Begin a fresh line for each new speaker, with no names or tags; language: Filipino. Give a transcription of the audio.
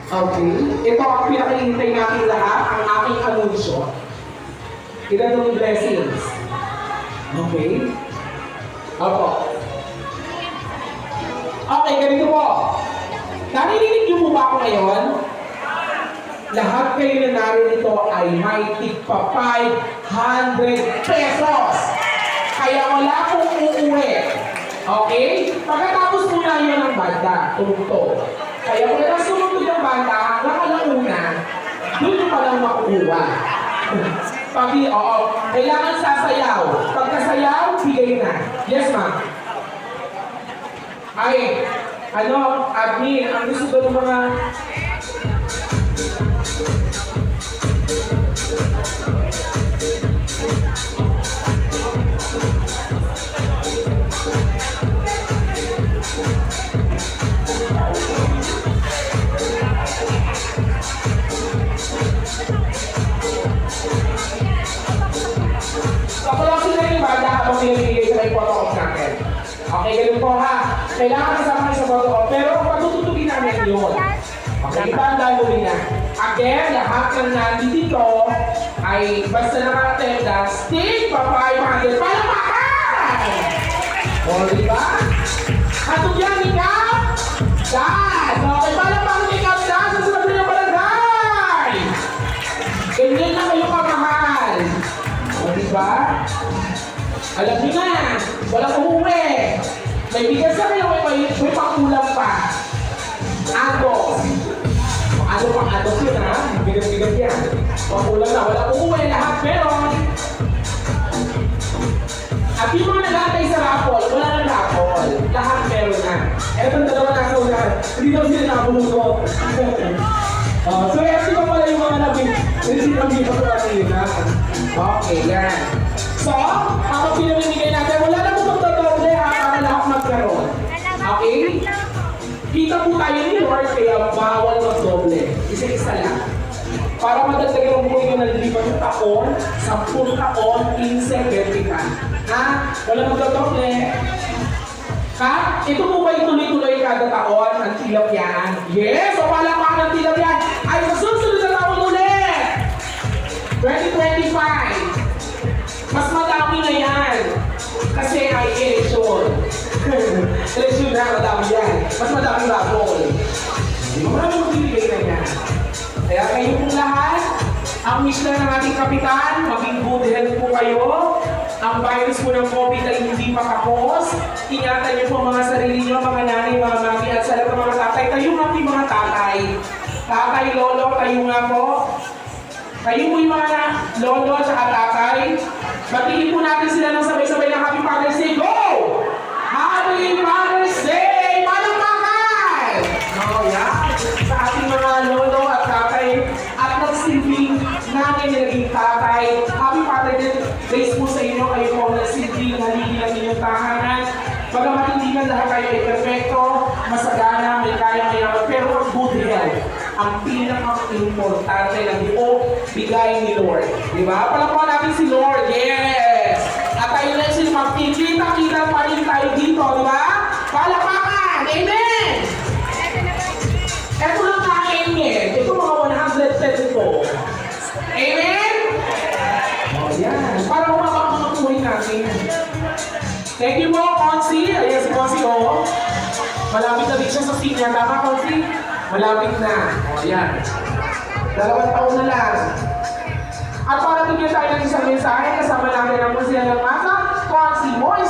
Okay? Ito ang pinakahintay natin lahat, ang aking anunsyo. Ilan ng blessings. Okay? Opo. Okay, ganito po. Narinig niyo po ba ako ngayon? Lahat kayo na naririto ay may tigpa 500 pesos. Kaya wala akong uuwi. Okay? Pagkatapos muna yun ng banda, tumugtog. Kaya kung nasumunod yung banda, hanggang alauna, doon yung palang makukuha. Pagi, oo. Kailangan sasayaw. Pagkasayaw, bigay na. Yes, ma'am. Ay, admin, ang gusto ko ng mga... Kapalosin na yung banda habang pinibigay sa may photo-op natin. Okay, ganun po ha. Kailangan kasama kayo sa photo-op, pero patututugin namin yun. Okay, tandaan mo rin na. Again, lahat ng nandito ay basta naka-attendance, stick pa 500 para makan! O, diba? Katugyan, ikaw? Dad! Okay, para pang ikaw dad sa sabi ng barangay! Ganyan na kayo kamahal. O, diba? Alam niyo na, walang umuwi. May bigas na kayo, may pangkulang pa. Ados. Ano pang ados yun ha? Bigas-bigas yan. Pangkulang na, walang umuwi, lahat meron. At yung mga nagantay sa rapol, wala nang rapol. Lahat meron na. Etong dalawa na unahan, hindi daw sila nakabulungot. So, empty pa pala yung mga nabing. Hindi pa pala kanina. Okay, yan. So, kapag pinamimigay natin, wala na po magdodoble para lahat magkaroon. Okay? Kita po tayo ni Lord, kaya bawal magdoble. Isa-isa lang. Para madagdagan mo yung nalilipan ng taon, 10 taon, 15, 20 ka. Ha? Wala magdodoble. Ha? Ito po ba ituloy-tuloy kada taon ang tilap yan? Yes! So, wala pa ng tilap yan. Ay, susunod na taon ulit! 2025. Mas madami na yan. Kasi ay election. Election na, madami yan. Mas madami rapol. Marami magbibigay na yan. Kaya kayo pong lahat, ang mission ng ating kapitan, maging good health po kayo. Ang virus po ng COVID ay hindi pa tapos. Ingatan niyo po mga sarili niyo, mga nanay, mga mami, at sa lahat ng mga tatay. Kayo nga po mga tatay. Tatay, lolo, kayo nga po. Kayo po yung mga lolo at tatay. Batiin po natin sila ng sabay-sabay ng Happy Father's Day. Go! Happy Father's Day! Palakpakan! Oh, yeah. Sa ating mga lolo at tatay at nagsilbing namin na naging tatay. Happy Father's Day po sa inyo. Kayo po nagsilbing haligi ng inyong tahanan. Bagamat hindi man lahat kayo ay perfecto, masagana, may kaya-kaya, pero ang good health ang pinaka-importante ng buong bigay ni Lord. Diba? Palakpakan natin si Lord. Yes! At tayo na si magkikita-kita pa rin tayo dito. Diba? Palakpakan! Amen! Ito lang na amen. Ito mga 100 pesos po. Amen? Oh, yan. Para umabang natin. Thank you po, Consi. Ayan si Consi, oh. Malapit na din siya sa scene niya. Tama, Consi? Malapit na. O, yan. 2 taon na lang. At para bigyan tayo ng isang mensahe, kasama natin ang Museo ng Masa, Consi Moise.